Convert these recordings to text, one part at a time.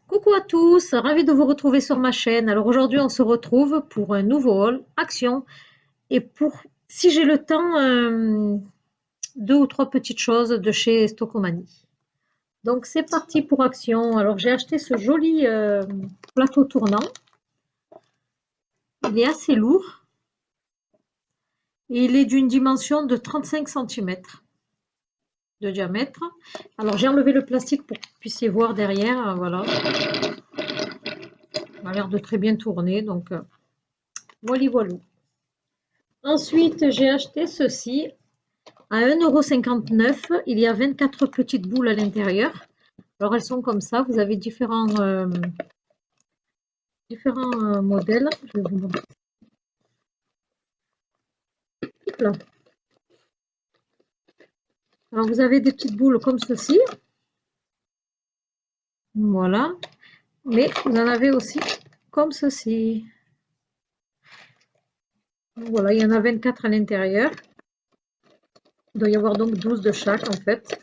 Coucou à tous, ravi de vous retrouver sur ma chaîne. Alors aujourd'hui, on se retrouve pour un nouveau haul action et pour, si j'ai le temps, deux ou trois petites choses de chez Stocomanie. Donc c'est parti pour action. Alors j'ai acheté ce joli plateau tournant. Il est assez lourd et il est d'une dimension de 35 cm de diamètre. Alors j'ai enlevé le plastique pour que vous puissiez voir derrière. Voilà, il a l'air de très bien tourner. Donc voilà, voilà. Ensuite, j'ai acheté ceci à 1,59 €. Il y a 24 petites boules à l'intérieur. Alors, elles sont comme ça. Vous avez différents modèles. Je vais vous montrer. Là. Alors, vous avez des petites boules comme ceci. Voilà. Mais vous en avez aussi comme ceci. Voilà, il y en a 24 à l'intérieur. Il doit y avoir donc 12 de chaque en fait.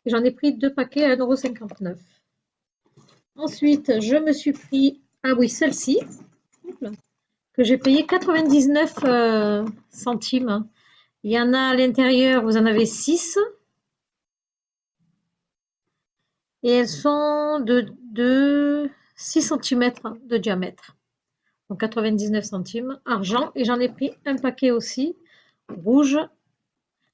J'en ai pris deux paquets à 1,59 €. Ensuite, je me suis pris, ah oui, celle-ci, que j'ai payé 99 centimes. Il y en a à l'intérieur, vous en avez 6. Et elles sont de 6 cm de diamètre. Donc 99 centimes, argent. Et j'en ai pris un paquet aussi, rouge.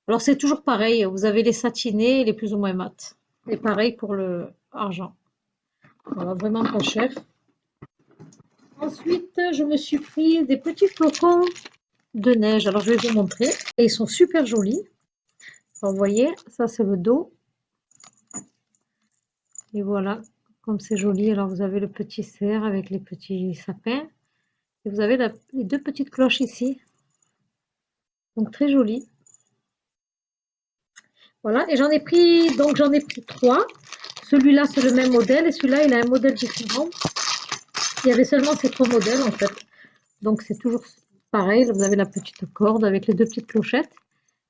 Alors c'est toujours pareil, vous avez les satinés et les plus ou moins mat. Et pareil pour le argent. Voilà, vraiment pas cher. Ensuite, je me suis pris des petits flocons de neige. Alors je vais vous montrer. Et ils sont super jolis. Alors, vous voyez, ça c'est le dos. Et voilà, comme c'est joli. Alors vous avez le petit cerf avec les petits sapins. Et vous avez les deux petites cloches ici. Donc très joli. Voilà, et j'en ai pris 3. Celui-là, c'est le même modèle. Et celui-là, il a un modèle différent. Il y avait seulement ces 3 modèles en fait. Donc c'est toujours pareil. Vous avez la petite corde avec les deux petites clochettes.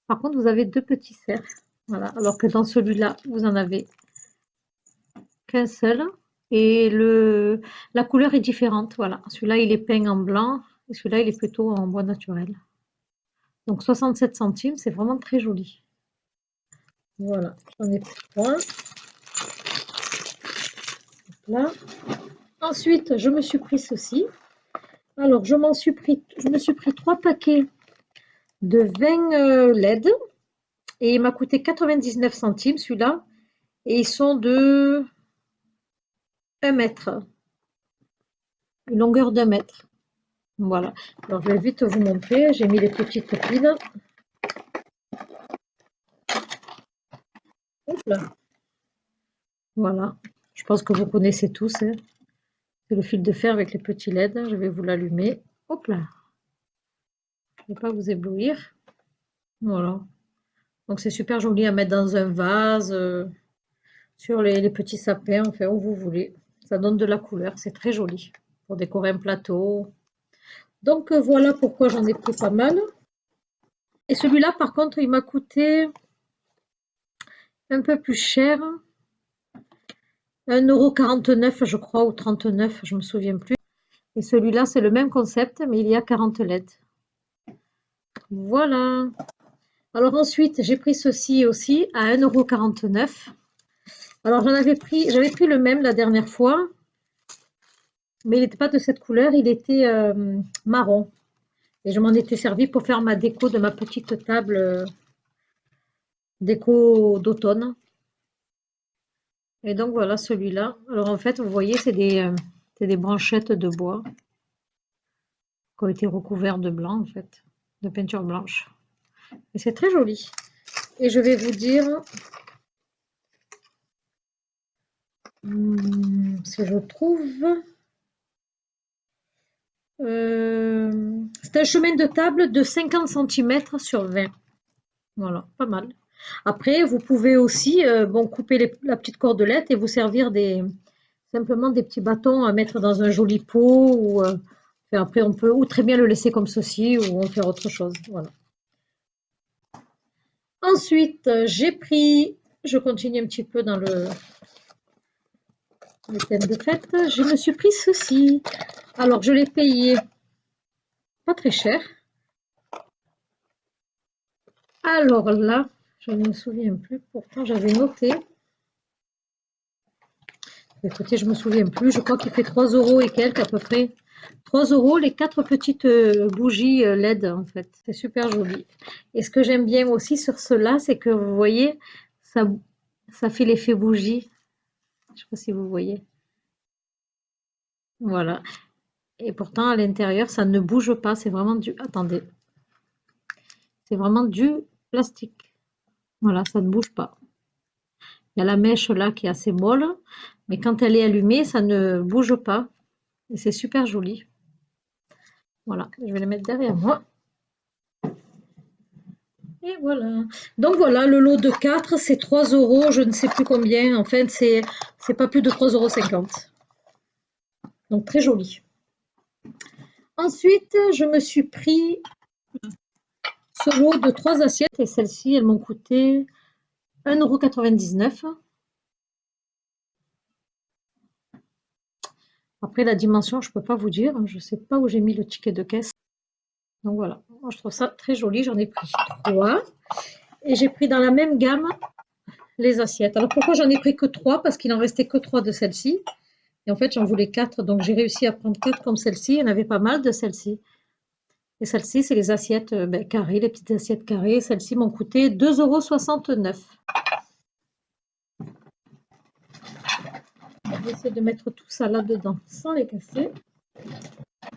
Par contre, vous avez deux petits cerfs. Voilà, alors que dans celui-là, vous en avez qu'un seul. Et la couleur est différente. Voilà, celui-là, il est peint en blanc. Et celui-là, il est plutôt en bois naturel. Donc 67 centimes, c'est vraiment très joli. Voilà, j'en ai pris 3. Là. Ensuite, je me suis pris ceci. Alors, je me suis pris 3 paquets de 20 LED. Et il m'a coûté 99 centimes, celui-là. Et ils sont de 1 mètre. Une longueur d'1 mètre. Voilà. Alors, je vais vite vous montrer. J'ai mis les petites piles. Hop là. Voilà. Je pense que vous connaissez tous. Hein. C'est le fil de fer avec les petits LED. Je vais vous l'allumer. Hop là. Je ne vais pas vous éblouir. Voilà. Donc c'est super joli à mettre dans un vase, sur les petits sapins, enfin où vous voulez. Ça donne de la couleur, c'est très joli pour décorer un plateau. Donc voilà pourquoi j'en ai pris pas mal. Et celui-là par contre il m'a coûté un peu plus cher. 1,49 € je crois, ou 39, je me souviens plus. Et celui-là c'est le même concept mais il y a 40 LED. Voilà. Alors ensuite j'ai pris ceci aussi à 1,49 €. Alors j'avais pris le même la dernière fois, mais il n'était pas de cette couleur, il était marron. Et je m'en étais servi pour faire ma déco de ma petite table, déco d'automne. Et donc voilà celui-là. Alors en fait, vous voyez, c'est des branchettes de bois qui ont été recouvertes de blanc, en fait, de peinture blanche. Et c'est très joli. Et je vais vous dire, si je trouve, c'est un chemin de table de 50 cm sur 20. Voilà, pas mal. Après, vous pouvez aussi couper la petite cordelette et vous servir simplement des petits bâtons à mettre dans un joli pot. Enfin, après, on peut ou très bien le laisser comme ceci ou en faire autre chose. Voilà. Ensuite, je continue un petit peu dans le thème de fête, je me suis pris ceci. Alors, je l'ai payé pas très cher. Alors là, je ne me souviens plus. Pourtant, j'avais noté. Écoutez, je ne me souviens plus. Je crois qu'il fait 3 euros et quelques à peu près. 3 euros les 4 petites bougies LED en fait. C'est super joli. Et ce que j'aime bien aussi sur cela, c'est que vous voyez, ça fait l'effet bougie. Je ne sais pas si vous voyez. Voilà. Et pourtant, à l'intérieur, ça ne bouge pas. C'est vraiment du... Attendez. C'est vraiment du plastique. Voilà, ça ne bouge pas. Il y a la mèche là qui est assez molle, mais quand elle est allumée, ça ne bouge pas. Et c'est super joli. Voilà, je vais les mettre derrière moi. Et voilà. Donc voilà, le lot de 4, c'est 3 euros, je ne sais plus combien. En fait, c'est pas plus de 3,50 €. Donc très joli. Ensuite, je me suis pris ce lot de 3 assiettes et celles-ci, elles m'ont coûté 1,99 €. Après, la dimension, je ne peux pas vous dire. Je ne sais pas où j'ai mis le ticket de caisse. Donc voilà, moi je trouve ça très joli. J'en ai pris 3. Et j'ai pris dans la même gamme les assiettes. Alors pourquoi j'en ai pris que 3? Parce qu'il en restait que 3 de celles-ci. Et en fait, j'en voulais 4. Donc j'ai réussi à prendre 4 comme celle-ci. Il y en avait pas mal de celles-ci. Et celles-ci, c'est les assiettes carrées, les petites assiettes carrées. Celles-ci m'ont coûté 2,69 €. Je vais essayer de mettre tout ça là-dedans sans les casser.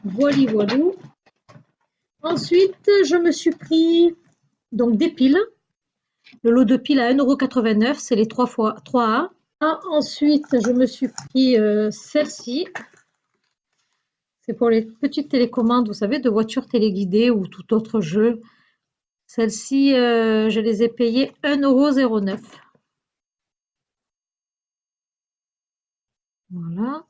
Voili voilou. Ensuite, je me suis pris donc des piles. Le lot de piles à 1,89 €, c'est les 3A. Ensuite, je me suis pris celle-ci. C'est pour les petites télécommandes, vous savez, de voitures téléguidées ou tout autre jeu. Celles-ci, je les ai payées 1,09 €. Voilà.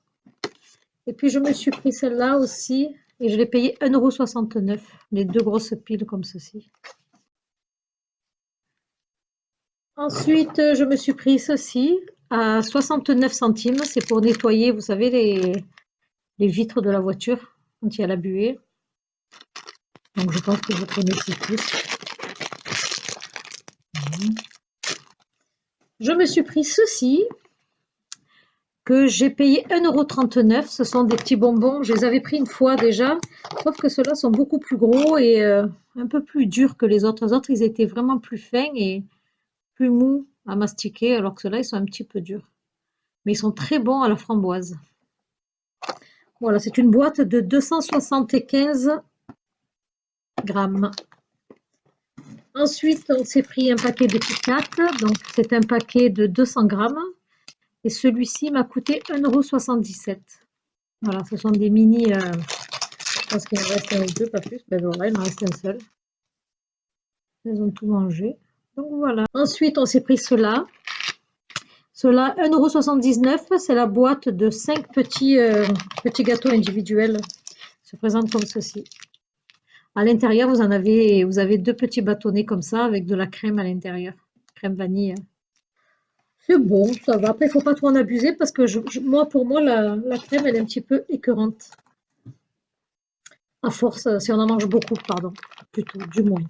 Et puis, je me suis pris celle-là aussi et je l'ai payée 1,69 €. Les deux grosses piles comme ceci. Ensuite, je me suis pris ceci à 69 centimes. C'est pour nettoyer, vous savez, les vitres de la voiture quand il y a la buée. Donc, je pense que vous connaissez tous. Je me suis pris ceci que j'ai payé 1,39 €. Ce sont des petits bonbons. Je les avais pris une fois déjà, sauf que ceux-là sont beaucoup plus gros et un peu plus durs que les autres. Les autres, ils étaient vraiment plus fins et plus mous à mastiquer, alors que ceux-là, ils sont un petit peu durs. Mais ils sont très bons à la framboise. Voilà, c'est une boîte de 275 grammes. Ensuite, on s'est pris un paquet de Kit Kat. Donc, c'est un paquet de 200 grammes. Et celui-ci m'a coûté 1,77 €. Voilà, ce sont des mini. Je pense qu'il en reste un ou deux, pas plus. Ben voilà, il m'en reste un seul. Ils ont tout mangé. Donc voilà. Ensuite, on s'est pris cela. Cela, 1,79 €. C'est la boîte de 5 petits gâteaux individuels. Se présente comme ceci. À l'intérieur, vous avez deux petits bâtonnets comme ça avec de la crème à l'intérieur. Crème vanille. C'est bon, ça va. Après, il ne faut pas trop en abuser parce que pour moi, la crème, elle est un petit peu écœurante. À force, si on en mange beaucoup, pardon. Plutôt, du moins.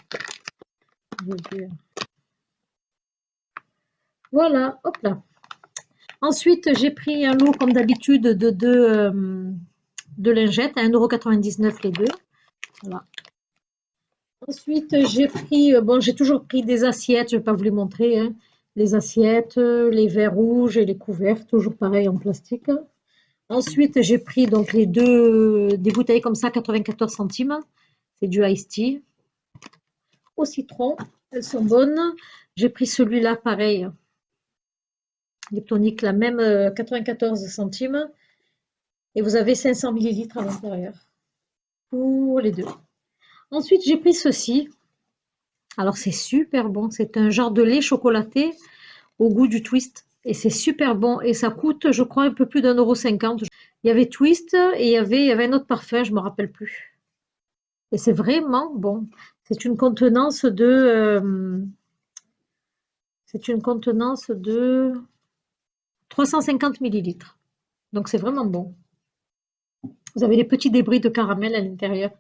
Voilà, hop là. Ensuite, j'ai pris un lot, comme d'habitude, de lingettes à 1,99 € les deux. Voilà. Ensuite, j'ai pris, bon, j'ai toujours pris des assiettes, je ne vais pas vous les montrer, hein. Les assiettes, les verres rouges et les couverts, toujours pareil en plastique. Ensuite, j'ai pris donc des bouteilles comme ça, 94 centimes. C'est du iced tea. Au citron, elles sont bonnes. J'ai pris celui-là, pareil, Liptonic, la même 94 centimes. Et vous avez 500 millilitres à l'intérieur pour les deux. Ensuite, j'ai pris ceci. Alors, c'est super bon. C'est un genre de lait chocolaté au goût du twist. Et c'est super bon. Et ça coûte, je crois, un peu plus d'1,50 €. Il y avait twist et il y avait un autre parfum, je ne me rappelle plus. Et c'est vraiment bon. C'est une contenance de 350 millilitres. Donc c'est vraiment bon. Vous avez les petits débris de caramel à l'intérieur.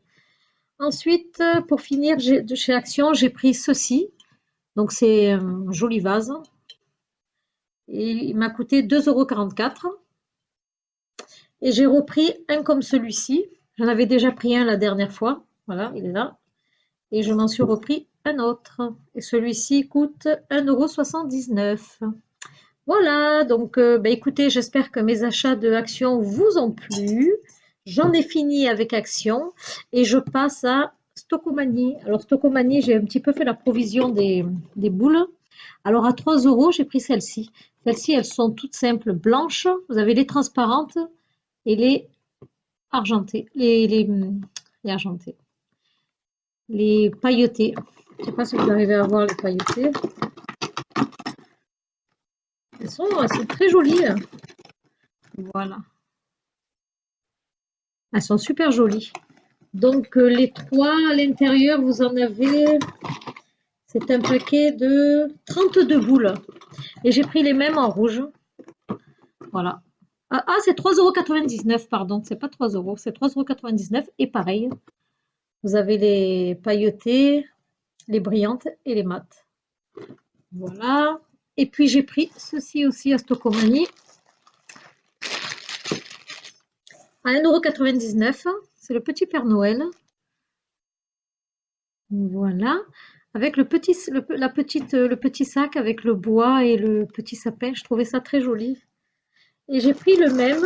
Ensuite, pour finir, de chez Action, j'ai pris ceci. Donc c'est un joli vase. Et il m'a coûté 2,44 €. Et j'ai repris un comme celui-ci. J'en avais déjà pris un la dernière fois. Voilà, il est là. Et je m'en suis repris un autre. Et celui-ci coûte 1,79 €. Voilà, donc écoutez, j'espère que mes achats de Action vous ont plu. J'en ai fini avec Action et je passe à Stocomanie. Alors Stocomanie, j'ai un petit peu fait la provision des boules. Alors à 3 €, j'ai pris celles-ci. Celles-ci, elles sont toutes simples, blanches. Vous avez les transparentes et les argentées. Les argentées. Les pailletées. Je ne sais pas si vous arrivez à voir les pailletées. Elles sont très jolies. Voilà. Elles sont super jolies. Donc les trois à l'intérieur, vous en avez, c'est un paquet de 32 boules. Et j'ai pris les mêmes en rouge. Voilà. Ah, c'est 3,99 €, pardon. C'est pas 3 €, c'est 3,99 € et pareil. Vous avez les pailletées, les brillantes et les mates. Voilà. Et puis j'ai pris ceci aussi à Stocomanie à 1,99 €. C'est le petit Père Noël. Voilà. Avec le petit sac avec le bois et le petit sapin, je trouvais ça très joli. Et j'ai pris le même,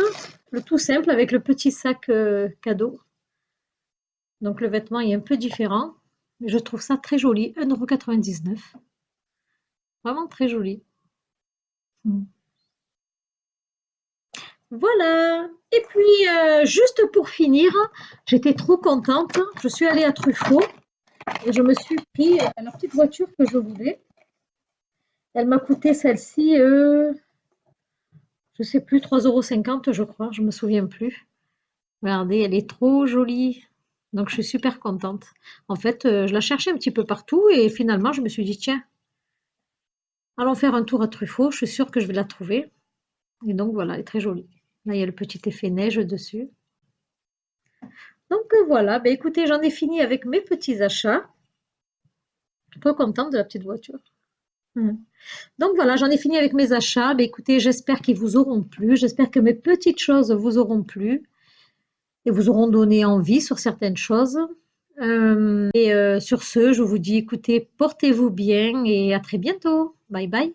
le tout simple, avec le petit sac cadeau. Donc le vêtement est un peu différent, mais je trouve ça très joli. 1,99 €. Vraiment très joli. Mm. Voilà. Et puis, juste pour finir, j'étais trop contente. Je suis allée à Truffaut et je me suis pris la petite voiture que je voulais. Elle m'a coûté celle-ci, je sais plus, 3,50 € je crois, je me souviens plus. Regardez, elle est trop jolie. Donc je suis super contente. En fait, je la cherchais un petit peu partout et finalement je me suis dit tiens, allons faire un tour à Truffaut, je suis sûre que je vais la trouver. Et donc voilà, elle est très jolie. Là, il y a le petit effet neige dessus. Donc voilà, écoutez, j'en ai fini avec mes petits achats. Je suis trop contente de la petite voiture. Mm. Donc voilà, j'en ai fini avec mes achats. Écoutez, j'espère qu'ils vous auront plu. J'espère que mes petites choses vous auront plu et vous auront donné envie sur certaines choses. Sur ce, je vous dis, écoutez, portez-vous bien et à très bientôt. Bye bye.